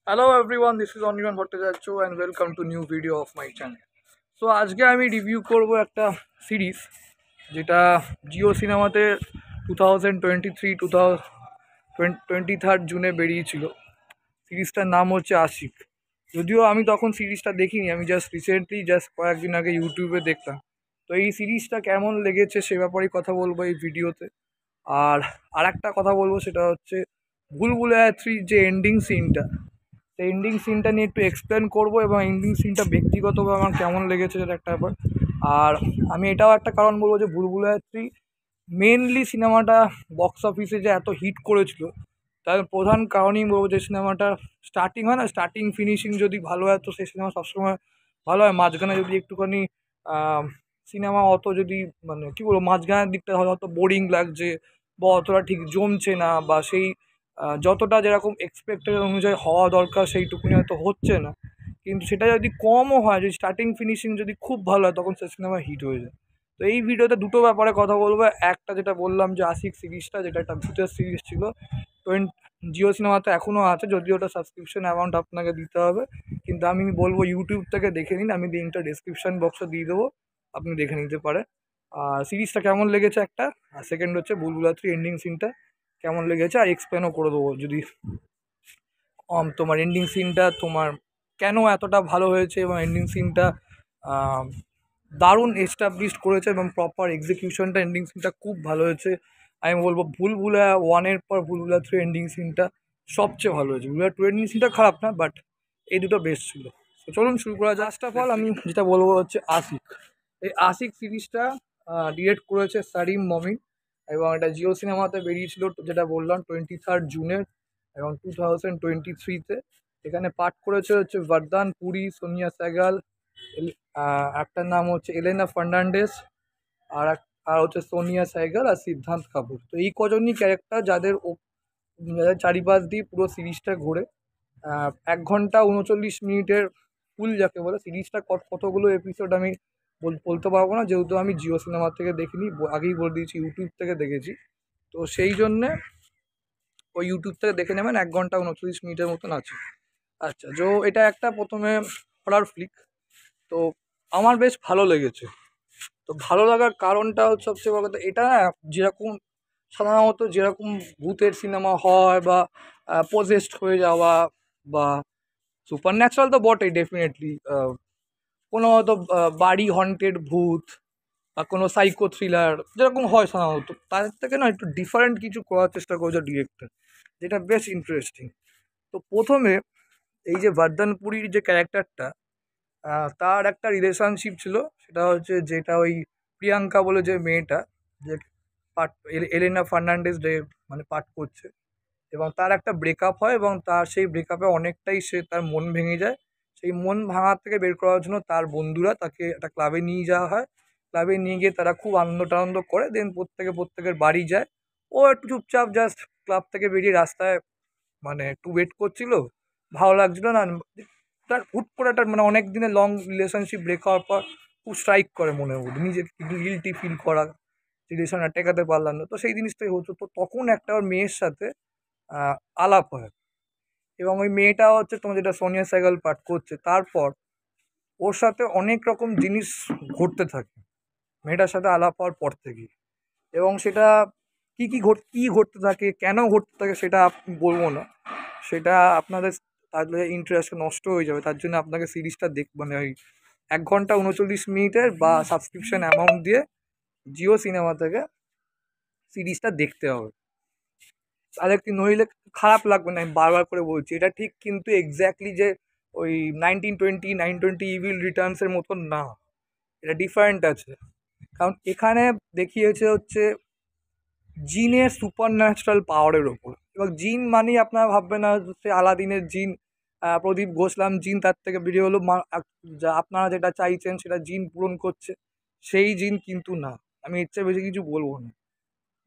Hello everyone, this is Anirban Bhattacharya and welcome to new video of my channel. So আজকে আমি review করব একটা series যেটা জিও সিনেমাতে 2023 23 জুনে বেরিয়েছিল। সিরিজটার নাম হচ্ছে আশিক। যদিও আমি তখন সিরিজটা দেখিনি, আমি রিসেন্টলি কয়েকদিন আগে ইউটিউবে দেখলাম। তো এই সিরিজটা কেমন লেগেছে সে ব্যাপারেই কথা বলবো এই ভিডিওতে। আর আরেকটা কথা বলবো, সেটা হচ্ছে ভুলভুলাইয়া 3 যে এন্ডিং সিনটা, সেই এন্ডিং সিনটা নিয়ে একটু এক্সপ্লেন করবো এবং এন্ডিং সিনটা ব্যক্তিগতভাবে আমার কেমন লেগেছে সেটা একটা ব্যাপার। আর আমি এটাও একটা কারণ বলবো যে ভুলভুলাইয়া 3 মেনলি সিনেমাটা বক্স অফিসে যে এত হিট করেছিল তার প্রধান কারণই বলবো যে সিনেমাটা স্টার্টিং হয় না, স্টার্টিং ফিনিশিং যদি ভালো হয় তো সেই সিনেমা সবসময় ভালো হয়। মাঝখানে যদি একটুখানি সিনেমা অত যদি মানে কী বলবো মাঝখানের দিকটা হয়তো বোরিং লাগছে বা অতটা ঠিক জমছে না, বা সেই যতটা যেরকম এক্সপেক্টেড অনুযায়ী হওয়া দরকার সেইটুকুনি হয়তো হচ্ছে না, কিন্তু সেটা যদি কমও হয়, যদি স্টার্টিং ফিনিশিং যদি খুব ভালো হয় তখন সে সিনেমা হিট হয়ে যায়। তো এই ভিডিওতে দুটো ব্যাপারে কথা বলবো। একটা যেটা বললাম যে আশিক সিরিজটা, যেটা একটা ভূতের সিরিজ ছিল, জিও সিনেমাতে এখনও আছে, যদিও ওটা সাবস্ক্রিপশন অ্যামাউন্ট আপনাকে দিতে হবে, কিন্তু আমি বলবো ইউটিউব থেকে দেখে নিন, আমি লিঙ্কটা ডিসক্রিপশন বক্সে দিয়ে দেবো, আপনি দেখে নিতে পারেন। আর সিরিজটা কেমন লেগেছে একটা, আর সেকেন্ড হচ্ছে বুলবুলা 3 এন্ডিং সিনটা কেমন লেগেছে, আর এক্সপ্লেনও করে দেবো যদি তোমার এন্ডিং সিনটা তোমার কেন এতটা ভালো হয়েছে এবং এন্ডিং সিনটা দারুণ এস্টাবলিশড করেছে এবং প্রপার এক্সিকিউশনটা এন্ডিং সিনটা খুব ভালো হয়েছে। আমি বলবো ভুলভুলাইয়া 1-এর পর ভুলভুলাইয়া 3 এন্ডিং সিনটা সবচেয়ে ভালো হয়েছে। ভুলভুলাইয়া 2 এন্ডিং সিনটা খারাপ না, বাট এই দুটো বেস্ট ছিল। তো চলুন শুরু করা যাক। ফার্স্ট অফ অল আমি যেটা বলবো হচ্ছে আশিক। এই আশিক সিরিজটা ডিরেক্ট করেছে সারিম মমিন এবং এটা জিও সিনেমাতে বেরিয়েছিল, যেটা বললাম 23 জুনের এবং 2023-তে। এখানে পাঠ করেছে হচ্ছে বরদান পুরী, সোনিয়া সেহগাল, একটার নাম হচ্ছে এলেনা ফার্নান্ডেস, আর হচ্ছে সোনিয়া সেহগাল আর সিদ্ধান্ত কাপুর। তো এই কজনই ক্যারেক্টার যাদের চারিপাশ দিয়ে পুরো সিরিজটা ঘুরে। 1 ঘন্টা 39 মিনিটের ফুল যাকে বলে সিরিজটা। কতগুলো এপিসোড আমি বলতে পারবো না, যেহেতু আমি জিও সিনেমা থেকে দেখিনি, আগেই বলে দিয়েছি ইউটিউব থেকে দেখেছি। তো সেই জন্যে ওই ইউটিউব থেকে দেখে নেবেন, 1 ঘন্টা 39 মিনিটের মতন আছে। আচ্ছা, এটা একটা প্রথমে হরার ফ্লিক। তো আমার বেশ ভালো লেগেছে। তো ভালো লাগার কারণটা হচ্ছে সবচেয়ে বড় কথা, এটা না যেরকম সাধারণত যেরকম ভূতের সিনেমা হয় বা পজেসড হয়ে যাওয়া বা সুপার ন্যাচারাল তো বটেই ডেফিনেটলি, কোনো হয়তো বাড়ি হন্টেড ভূত বা কোনো সাইকো থ্রিলার যেরকম হয় সাধারণত, তার থেকে না একটু ডিফারেন্ট কিছু করার চেষ্টা করেছে ডিরেক্টর, যেটা বেশ ইন্টারেস্টিং। তো প্রথমে এই যে বর্ধনপুরীর যে ক্যারেক্টারটা, তার একটা রিলেশনশিপ ছিল, সেটা হচ্ছে যেটা ওই প্রিয়াঙ্কা বলে যে মেয়েটা, যে পাঠ এলেনা ফার্নান্ডেজ যে মানে পাঠ করছে, এবং তার একটা ব্রেকআপ হয় এবং তার সেই ব্রেকআপে অনেকটাই তার মন ভেঙে যায়। সেই মন ভাঙা থেকে বের করার জন্য তার বন্ধুরা তাকে একটা ক্লাবে নিয়ে যাওয়া হয়। ক্লাবে নিয়ে গিয়ে তারা খুব আনন্দ টানন্দ করে, দেন প্রত্যেকের বাড়ি যায়। ও একটু চুপচাপ জাস্ট ক্লাব থেকে বেরিয়ে রাস্তায় মানে একটু ওয়েট করছিল, ভালো লাগছিল না। তার হুট করে একটা মানে অনেক দিনের লং রিলেশনশিপ ব্রেক হওয়ার পর খুব স্ট্রাইক করে মনের মধ্যে, নিজেকে গিল্টি ফিল করা, রিলেশনটা টেকাতে পারলাম না। তো সেই জিনিসটাই হতো। তো তখন একটা ওর মেয়ের সাথে আলাপ হয় এবং ওই মেয়েটা হচ্ছে তোমার যেটা সোনিয়া সেহগাল পাঠ করছে, তারপর ওর সাথে অনেক রকম জিনিস ঘটতে থাকে মেয়েটার সাথে আলাপ হওয়ার পর থেকে। এবং সেটা কী ঘটতে থাকে, কেন ঘটতে থাকে সেটা বলবো না, সেটা আপনাদের তাহলে ইন্টারেস্ট নষ্ট হয়ে যাবে। তার জন্য আপনাকে সিরিজটা মানে ওই 1 ঘন্টা 39 মিনিটের বা সাবস্ক্রিপশন অ্যামাউন্ট দিয়ে জিও সিনেমা থেকে সিরিজটা দেখতে হবে। তাহলে কি নইলে খারাপ লাগবে না, আমি বারবার করে বলছি এটা ঠিক, কিন্তু এক্স্যাক্টলি যে ওই 1920 ইভিল রিটার্নসের মতন না, এটা ডিফারেন্ট আছে। কারণ এখানে দেখিয়েছে হচ্ছে জিনের সুপার ন্যাচারাল পাওয়ারের ওপর। এবং জিন মানেই আপনারা ভাববেন না সে আলাদিনের জিন, প্রদীপ ঘোষলাম জিন তার থেকে বেরিয়ে হলো, যা আপনারা যেটা চাইছেন সেটা জিন পূরণ করছে, সেই জিন কিন্তু না। আমি এর চেয়ে বেশি কিছু বলবো না,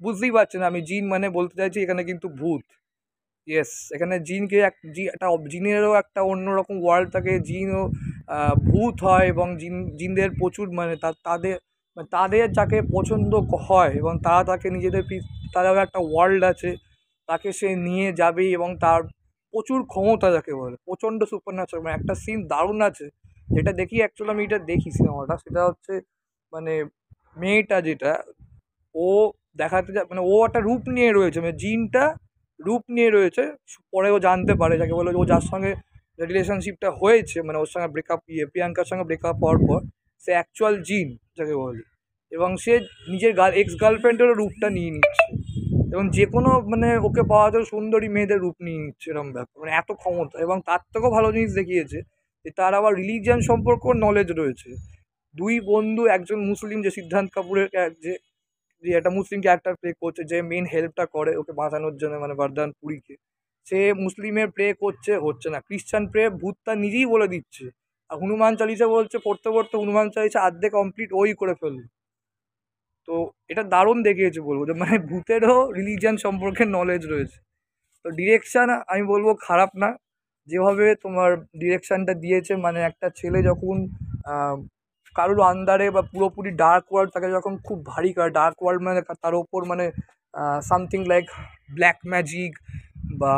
বুঝতেই পারছেন আমি জিন মানে বলতে চাইছি এখানে কিন্তু ভূত। ইয়েস, এখানে জিনকে একটা জিনেরও একটা অন্যরকম ওয়ার্ল্ড থাকে, জিনও ভূত হয় এবং জিনদের প্রচুর মানে তাদের যাকে পছন্দ হয় এবং তারা তাকে নিজেদের তাদের একটা ওয়ার্ল্ড আছে, তাকে সে নিয়ে যাবেই এবং তার প্রচুর ক্ষমতা যাকে বলে, প্রচণ্ড সুপার ন্যাচারাল। মানে একটা সিন দারুণ আছে, যেটা দেখি অ্যাকচুয়ালি আমি এটা দেখি সিনেমাটা, সেটা হচ্ছে মানে মেয়েটা যেটা ও দেখাতে মানে ও একটা রূপ নিয়ে রয়েছে, মানে জিনটা রূপ নিয়ে রয়েছে। পরে ও জানতে পারে যাকে বলে, ও যার সঙ্গে রিলেশনশিপটা হয়েছে, মানে ওর সঙ্গে ব্রেকআপ, প্রিয়াঙ্কার সঙ্গে ব্রেকআপ হওয়ার পর সে অ্যাকচুয়াল জিন যাকে বলে, এবং সে নিজের এক্স গার্লফ্রেন্ডেরও রূপটা নিয়ে নিচ্ছে, এবং যে কোনো মানে ওকে পাওয়া যায় সুন্দরী মেয়েদের রূপ নিয়ে নিচ্ছে, এরকম ব্যাপার, মানে এত ক্ষমতা। এবং তার থেকেও ভালো জিনিস দেখিয়েছে যে তার আবার রিলিজিয়ান সম্পর্কেও নলেজ রয়েছে। দুই বন্ধু, একজন মুসলিম, যে সিদ্ধান্ত কাপুরের যে যে একটা মুসলিম ক্যারেক্টার প্লে করছে, যে মেন হেল্পটা করে ওকে বাঁচানোর জন্য, মানে বরদান পুরীকে, সে মুসলিমের প্রে করছে, হচ্ছে না, খ্রিস্টান প্রে ভূতটা নিজেই বলে দিচ্ছে। আর হনুমান চালিসা বলছে, পড়তে পড়তে হনুমান চালিসা আর্ধেক কমপ্লিট ওই করে ফেললো। তো এটা দারুণ দেখিয়েছে বলবো, যে মানে ভূতেরও রিলিজিয়ান সম্পর্কে নলেজ রয়েছে। তো ডিরেকশান আমি বলবো খারাপ না, যেভাবে তোমার ডিরেকশানটা দিয়েছে, মানে একটা ছেলে যখন কারোর আন্ডারে বা পুরোপুরি ডার্ক ওয়ার্ল্ড, তাকে যখন খুব ভারী করে ডার্ক ওয়ার্ল্ড, মানে তার ওপর মানে সামথিং লাইক ব্ল্যাক ম্যাজিক বা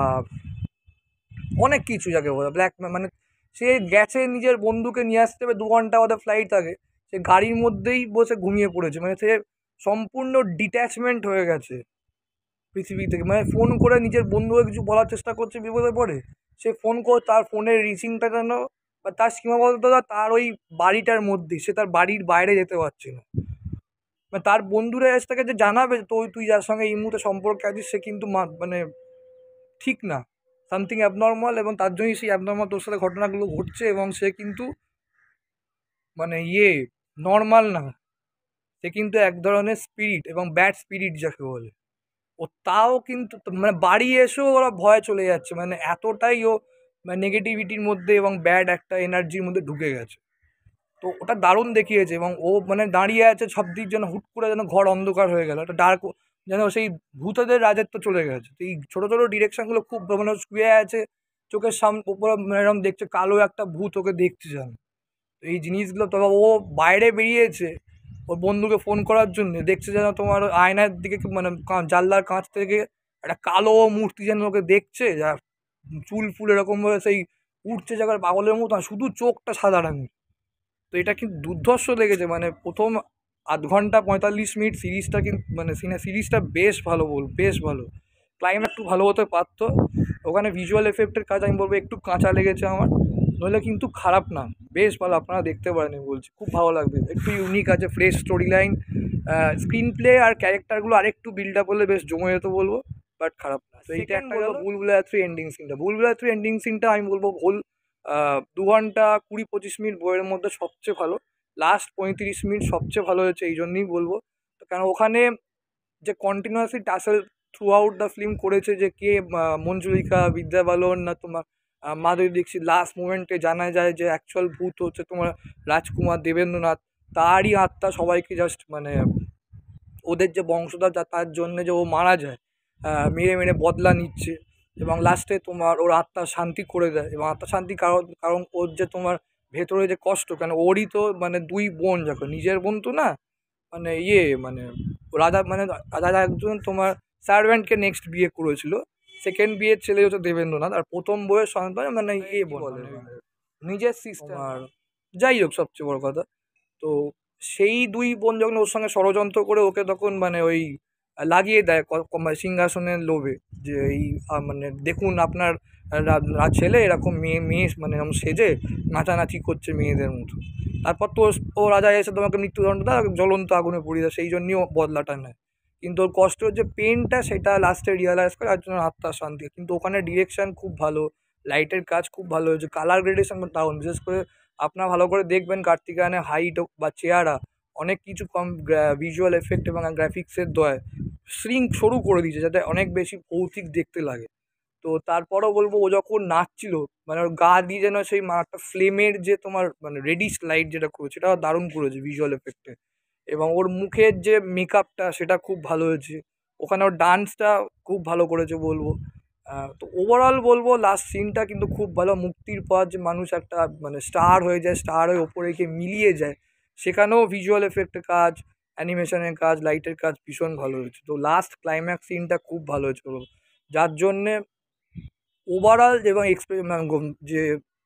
অনেক কিছু যাকে বলে ব্ল্যাক, মানে সে গেছে নিজের বন্ধুকে নিয়ে আসতে হবে, 2 ঘন্টা ওদের ফ্লাইট থাকে, সে গাড়ির মধ্যেই বসে ঘুমিয়ে পড়েছে, মানে সে সম্পূর্ণ ডিট্যাচমেন্ট হয়ে গেছে পৃথিবী থেকে। মানে ফোন করে নিজের বন্ধুকে কিছু বলার চেষ্টা করছে বিপদে পড়ে, সে ফোন করে তার ফোনের রিচিংটা যেন বা তার সীমাবদ্ধতা তার ওই বাড়িটার মধ্যেই, সে তার বাড়ির বাইরে যেতে পারছে না। মানে তার বন্ধুরা এসে তাকে যে জানাবে তো তুই যার সঙ্গে এই মুহূর্তে সম্পর্কে আছিস সে কিন্তু মানে ঠিক না, সামথিং অ্যাবনর্মাল, এবং তার জন্যই সেই অ্যাবনর্মাল তোর সাথে ঘটনাগুলো ঘটছে, এবং সে কিন্তু মানে নর্মাল না, সে কিন্তু এক ধরনের স্পিরিট, এবং ব্যাড স্পিরিট যাকে বলে। ও তাও কিন্তু মানে বাড়ি এসেও ওরা ভয়ে চলে যাচ্ছে, মানে এতটাই ও মানে নেগেটিভিটির মধ্যে এবং ব্যাড একটা এনার্জির মধ্যে ঢুকে গেছে। তো ওটা দারুণ দেখিয়েছে, এবং ও মানে দাঁড়িয়ে আছে সব দিক যেন হুট করে যেন ঘর অন্ধকার হয়ে গেল, একটা ডার্ক, যেন সেই ভূতেদের রাজত্ব চলে গেছে। তো এই ছোটো ছোটো ডিরেকশনগুলো খুব মানে শুয়ে আছে চোখের সামনে উপরে, মানে এরকম দেখছে কালো একটা ভূত ওকে দেখছে যেন। তো এই জিনিসগুলো, তবে ও বাইরে বেরিয়েছে ওর বন্ধুকে ফোন করার জন্য, দেখছে যেন তোমার আয়নার দিকে মানে জানলার কাঁচ থেকে একটা কালো মূর্তি যেন ওকে দেখছে, যা চুল ফুল এরকমভাবে সেই উঠছে জায়গার পাগলের মতো, আর শুধু চোখটা সাদা রঙের। তো এটা কিন্তু দুর্ধর্ষ লেগেছে, মানে প্রথম 8 ঘন্টা 45 মিনিট সিরিজটা কিন্তু মানে সিরিজটা বেশ ভালো, বেশ ভালো। ক্লাইম্যাক্স একটু ভালো হতে পারতো, ওখানে ভিজুয়াল এফেক্টের কাজ আমি বলবো একটু কাঁচা লেগেছে আমার, নইলে কিন্তু খারাপ না, বেশ ভালো, আপনারা দেখতে পারেন, আমি বলছি খুব ভালো লাগবে, একটু ইউনিক আছে, fresh story line, screen play আর ক্যারেক্টারগুলো আরেকটু বিল্ড আপ হলে বেশ জমে যেত বলবো, বাট খারাপ না। তো এইটা একটা গেল ভুলভুলাইয়া 3 এন্ডিং সিনটা। ভুলভুলাইয়া 3 এন্ডিং সিনটা আমি বলবো 2 ঘন্টা 20-25 মিনিট বইয়ের মধ্যে সবচেয়ে ভালো, লাস্ট 35 মিনিট সবচেয়ে ভালো হয়েছে, এই জন্যই বলবো। তো কেন ওখানে যে continuously tassel through out the film করেছে, যে কে মঞ্জুরিকা, বিদ্যা বালন না তোমার মাধুরী দীক্ষিত, লাস্ট মোমেন্টে জানা যায় যে অ্যাকচুয়াল ভূত হচ্ছে তোমার রাজকুমার দেবেন্দ্রনাথ, তারই আত্মা সবাইকে জাস্ট মানে ওদের যে বংশধর তার জন্যে যে ও মারা যায়, মেরে মেরে বদলা নিচ্ছে, এবং লাস্টে তোমার ওর আত্মা শান্তি করে দেয়, এবং আত্মা শান্তি কারণ কারণ ওর যে তোমার ভেতরে যে কষ্ট, কেন ওরই তো মানে 2 বোন, যখন নিজের বোন তো না, মানে মানে রাজা, মানে রাজা একজন তোমার সার্ভেন্টকে নেক্সট বিয়ে করেছিল, সেকেন্ড বিয়ের ছেলে হচ্ছে দেবেন্দ্রনাথ, আর প্রথম বইয়ের সন্তান মানে বলে নিজের সিস্টেম। আর যাই হোক, সবচেয়ে বড় কথা, তো সেই 2 বোন যখন ওর সঙ্গে ষড়যন্ত্র করে ওকে তখন মানে ওই লাগিয়ে দেয় মানে সিংহাসনের লোভে, যে এই মানে দেখুন আপনার ছেলে এরকম মেয়ে মেয়ে মানে এরকম সেজে নাচানাচি করছে মেয়েদের মতো, তারপর তো ও রাজা এসে তোমাকে মৃত্যুদণ্ড দেয়, জ্বলন্ত আগুনে পুড়িয়ে দেয়, সেই জন্যই ও বদলাটা নেয়। কিন্তু ওর কষ্টের যে পেনটা সেটা লাস্টে রিয়ালাইজ করে, আর জন্য আত্মার শান্তি। কিন্তু ওখানে ডিরেকশন খুব ভালো, লাইটের কাজ খুব ভালো হয়েছে, কালার গ্রেডেশন দারুণ, বিশেষ করে আপনারা ভালো করে দেখবেন কার্তিক আয়নের হাইট বা চেহারা, অনেক কিছু কম ভিজুয়াল এফেক্ট এবং গ্রাফিক্সের দয় শ্রিঙ্ক সরু করে দিয়েছে, যাতে অনেক বেশি ভৌতিক দেখতে লাগে। তো তারপরও বলবো ও যখন নাচছিল, মানে ওর গা দিয়ে যেন সেই একটা ফ্লেমের যে তোমার মানে রেডিশ লাইট যেটা করেছে, সেটা দারুণ করেছে ভিজুয়াল এফেক্টে, এবং ওর মুখের যে মেকআপটা সেটা খুব ভালো হয়েছে, ওখানে ওর ডান্সটা খুব ভালো করেছে বলবো। তো ওভারঅল বলবো লাস্ট সিনটা কিন্তু খুব ভালো, মুক্তির পর যে মানুষ একটা মানে স্টার হয়ে যায়, স্টার হয়ে ওপরে গিয়ে মিলিয়ে যায়, সেখানেও ভিজুয়াল এফেক্টের কাজ, অ্যানিমেশনের কাজ, লাইটের কাজ ভীষণ ভালো হয়েছে। তো লাস্ট ক্লাইম্যাক্স সিনটা খুব ভালো হয়েছে বলবো, যার জন্যে ওভারঅল এবং যে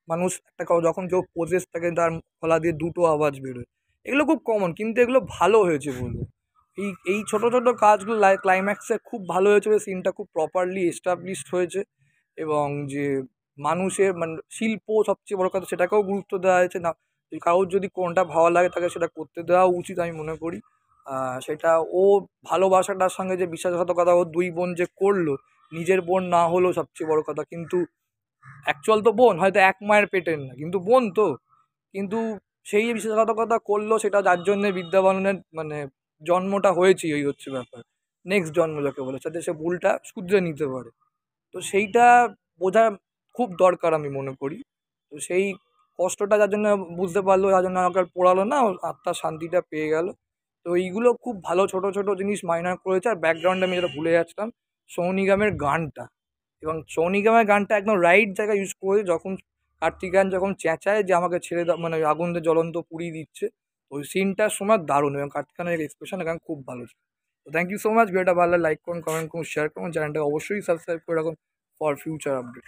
মানুষ একটা যখন কেউ পোজেস থাকে তার গলা দিয়ে দুটো আওয়াজ বেরোয়, এগুলো খুব কমন, কিন্তু এগুলো ভালো হয়েছে বলবো। এই ছোটো ছোটো কাজগুলো ক্লাইম্যাক্সে খুব ভালো হয়েছে, সিনটা খুব প্রপারলি এস্টাবলিশড হয়েছে, এবং যে মানুষের মানে শিল্প সবচেয়ে বড় কথা সেটাকেও গুরুত্ব দেওয়া হয়েছে না। কারোর যদি কোনটা ভালো লাগে তাকে সেটা করতে দেওয়া উচিত আমি মনে করি। সেটা ও ভালোবাসাটার সঙ্গে যে বিশ্বাসঘাতকতা ও দুই বোন যে করলো, নিজের বোন না হলেও সবচেয়ে বড় কথা, কিন্তু অ্যাকচুয়াল তো বোন, হয়তো এক মায়ের পেটের না, কিন্তু বোন তো। কিন্তু সেই যে বিশ্বাসঘাতকতা করলো, সেটা যার জন্যে বিদ্যা বালনের মানে জন্মটা হয়েছে, এই হচ্ছে ব্যাপার। নেক্সট জন্ম যাকে বলে, যাতে সে ভুলটা শুধরে নিতে পারে। তো সেইটা বোঝা খুব দরকার আমি মনে করি। তো সেই কষ্টটা যার জন্য বুঝতে পারলো, যার জন্য আমাকে আর পোড়ালো না, ওর আত্মার শান্তিটা পেয়ে গেল। তো এইগুলো খুব ভালো ছোট ছোট জিনিস মাইনার করেছে। আর ব্যাকগ্রাউন্ডে আমি যেটা ভুলে যাচ্ছিলাম, সোনু নিগমের গানটা, এবং সোনু নিগমের গানটা একদম রাইট জায়গায় ইউজ করেছে, যখন কার্তিকেয়ান যখন চেঁচায় যে আমাকে ছেড়ে দাও, মানে ওই আগুন দিয়ে জ্বলন্ত পুড়িয়ে দিচ্ছে, ওই সিনটার সময় দারুণ, এবং কার্তিকেয়ানের এক্সপ্রেশন এখানে খুব ভালো ছিল। তো থ্যাংক ইউ সো মাচ। ভিডিওটা ভালো লাইক করুন, কমেন্ট করুন, শেয়ার করুন, চ্যানেলটা অবশ্যই সাবস্ক্রাইব করে রাখুন ফর ফিউচার আপডেট।